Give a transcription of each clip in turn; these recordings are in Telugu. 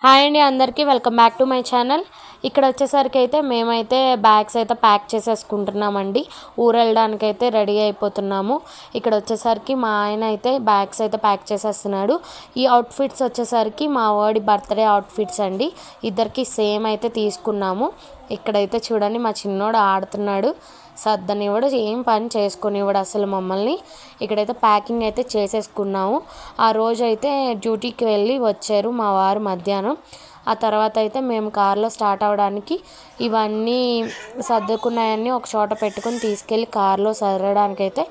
హాయ్ అండి, అందరికీ welcome back to my channel. ఇక్కడ వచ్చేసరికి అయితే మేమైతే బ్యాగ్స్ అయితే ప్యాక్ చేసేసుకుంటున్నామండి. ఊరు వెళ్ళడానికి అయితే రెడీ అయిపోతున్నాము. ఇక్కడ వచ్చేసరికి మా ఆయన అయితే బ్యాగ్స్ అయితే ప్యాక్ చేసేస్తున్నాడు. ఈ అవుట్ఫిట్స్ వచ్చేసరికి మా వాడి బర్త్డే అవుట్ఫిట్స్ అండి. ఇద్దరికి సేమ్ అయితే తీసుకున్నాము. ఇక్కడైతే చూడండి, మా చిన్నోడు ఆడుతున్నాడు. సర్దనివ్వడు, ఏం పని చేసుకునివ్వడు అసలు మమ్మల్ని. ఇక్కడైతే ప్యాకింగ్ అయితే చేసేసుకున్నాము. ఆ రోజు అయితే డ్యూటీకి వెళ్ళి వచ్చారు మా వారు మధ్యాహ్నం. ఆ తర్వాత అయితే మేము కార్లో స్టార్ట్ అవ్వడానికి ఇవన్నీ సర్దుకున్నాయన్నీ ఒక చోట పెట్టుకొని తీసుకెళ్ళి కార్లో సర్దడానికి అయితే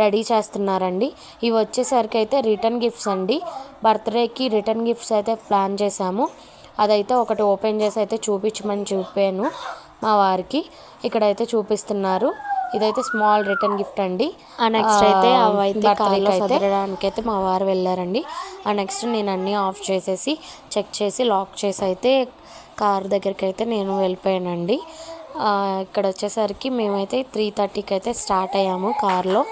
రెడీ చేస్తున్నారండి. ఇవి వచ్చేసరికి అయితే రిటర్న్ గిఫ్ట్స్ అండి. బర్త్డేకి రిటర్న్ గిఫ్ట్స్ అయితే ప్లాన్ చేశాము. అదైతే ఒకటి ఓపెన్ చేసి అయితే చూపించమని చూపాను మా వారికి. ఇక్కడైతే చూపిస్తున్నారు. ఇదైతే స్మాల్ రిటర్న్ గిఫ్ట్ అండి. ఆ నెక్స్ట్ అయితే అవైతే కార్లో సదరడానికి అయితే మా వారు వెళ్ళారండి. ఆ నెక్స్ట్ నేను అన్నీ ఆఫ్ చేసేసి చెక్ చేసి లాక్ చేసి అయితే కార్ దగ్గరికి అయితే నేను వెళ్ళిపోయానండి. ఇక్కడ వచ్చేసరికి మేమైతే 3:30కి అయితే స్టార్ట్ అయ్యాము కార్లో.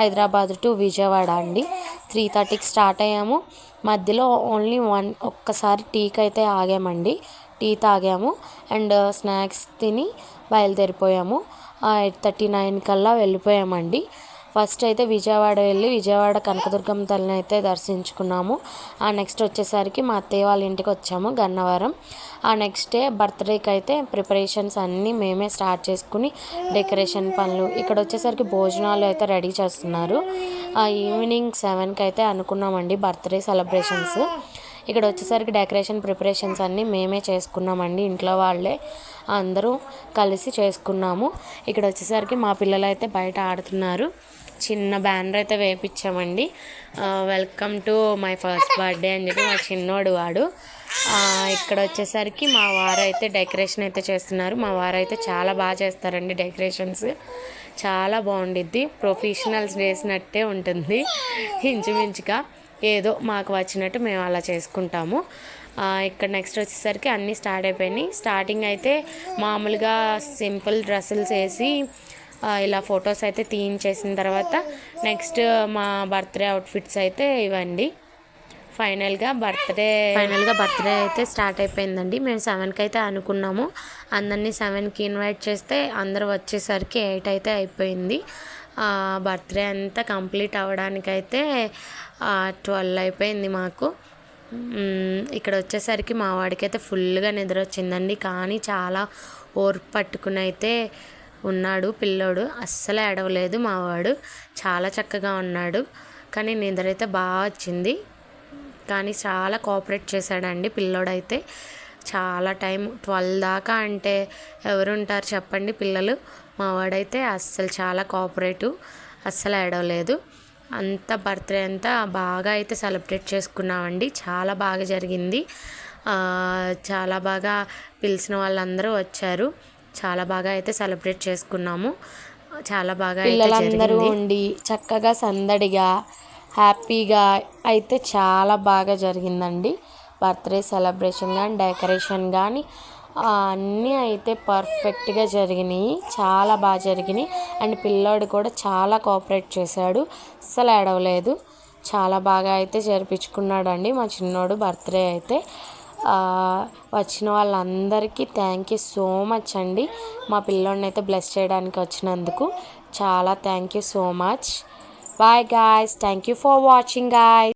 హైదరాబాద్ టు విజయవాడ అండి. 3:30కి స్టార్ట్ అయ్యాము. మధ్యలో ఓన్లీ ఒక్కసారి టీకి అయితే ఆగామండి. టీ తాగాము అండ్ స్నాక్స్ తిని బయలుదేరిపోయాము. 8:39 కల్లా వెళ్ళిపోయామండి. ఫస్ట్ అయితే విజయవాడ వెళ్ళి విజయవాడ కనకదుర్గమ్మ తల్లిని అయితే దర్శించుకున్నాము. ఆ నెక్స్ట్ వచ్చేసరికి మా అత్తయ్య వాళ్ళ ఇంటికి వచ్చాము, గన్నవరం. ఆ నెక్స్ట్ డే బర్త్డేకి అయితే ప్రిపరేషన్స్ అన్నీ మేమే స్టార్ట్ చేసుకుని డెకరేషన్ పనులు. ఇక్కడ వచ్చేసరికి భోజనాలు అయితే రెడీ చేస్తున్నారు. ఈవినింగ్ 7కి అయితే అనుకున్నామండి బర్త్డే సెలబ్రేషన్స్. ఇక్కడ వచ్చేసరికి డెకరేషన్ ప్రిపరేషన్స్ అన్నీ మేమే చేసుకున్నామండి. ఇంట్లో వాళ్ళే అందరూ కలిసి చేసుకున్నాము. ఇక్కడ వచ్చేసరికి మా పిల్లలు అయితే బయట ఆడుతున్నారు. చిన్న బ్యానర్ అయితే వేయించామండి. Welcome to my first birthday అని చెప్పి మా చిన్నోడు వాడు. ఇక్కడ వచ్చేసరికి మా వారు అయితే డెకరేషన్ అయితే చేస్తున్నారు. మా వారు అయితే చాలా బాగా చేస్తారండి డెకరేషన్స్. చాలా బాగుండిద్ది. ప్రొఫెషనల్స్ వేసినట్టే ఉంటుంది ఇంచుమించుగా. ఏదో మాకు వచ్చినట్టు మేము అలా చేసుకుంటాము. ఇక్కడ నెక్స్ట్ వచ్చేసరికి అన్నీ స్టార్ట్ అయిపోయినాయి. స్టార్టింగ్ అయితే మామూలుగా సింపుల్ డ్రెస్సులు వేసి ఇలా ఫొటోస్ అయితే తీయించేసిన తర్వాత నెక్స్ట్ మా బర్త్డే అవుట్ఫిట్స్ అయితే ఇవ్వండి. ఫైనల్గా బర్త్డే అయితే స్టార్ట్ అయిపోయిందండి. మేము 7కి అయితే అనుకున్నాము. అందరినీ 7కి ఇన్వైట్ చేస్తే అందరూ వచ్చేసరికి 8 అయితే అయిపోయింది. బర్త్డే అంతా కంప్లీట్ అవ్వడానికైతే 12 అయిపోయింది మాకు. ఇక్కడ వచ్చేసరికి మా వాడికి అయితే ఫుల్గా నిద్ర వచ్చిందండి. కానీ చాలా ఓర్పు పట్టుకుని అయితే ఉన్నాడు పిల్లోడు. అస్సలు ఏడవలేదు మా వాడు. చాలా చక్కగా ఉన్నాడు. కానీ నిద్ర అయితే బాగా వచ్చింది. కానీ చాలా కోఆపరేట్ చేశాడండి పిల్లోడైతే. చాలా టైం 12 దాకా అంటే ఎవరుంటారు చెప్పండి పిల్లలు. మా వాడైతే అస్సలు చాలా కోఆపరేటివ్, అస్సలు ఏడవలేదు. అంత బర్త్డే అంతా బాగా అయితే సెలబ్రేట్ చేసుకున్నామండి. చాలా బాగా జరిగింది. చాలా బాగా పిలిచిన వాళ్ళందరూ వచ్చారు. చాలా బాగా అయితే సెలబ్రేట్ చేసుకున్నాము. చాలా బాగా పిల్లలందరూ ఉండి చక్కగా సందడిగా హ్యాపీగా అయితే చాలా బాగా జరిగిందండి. బర్త్డే సెలబ్రేషన్ కానీ డెకరేషన్ కానీ అన్నీ అయితే పర్ఫెక్ట్గా జరిగినాయి. చాలా బాగా జరిగినాయి. అండ్ పిల్లోడు కూడా చాలా కోఆపరేట్ చేశాడు. అస్సలు ఏడవలేదు. చాలా బాగా అయితే జరిపించుకున్నాడండి మా చిన్నోడు బర్త్డే అయితే. వచ్చిన వాళ్ళందరికీ థ్యాంక్ యూ సో మచ్ అండి. మా పిల్లోడిని అయితే బ్లెస్ చేయడానికి వచ్చినందుకు చాలా thank you so much. Bye guys. Thank you for watching guys.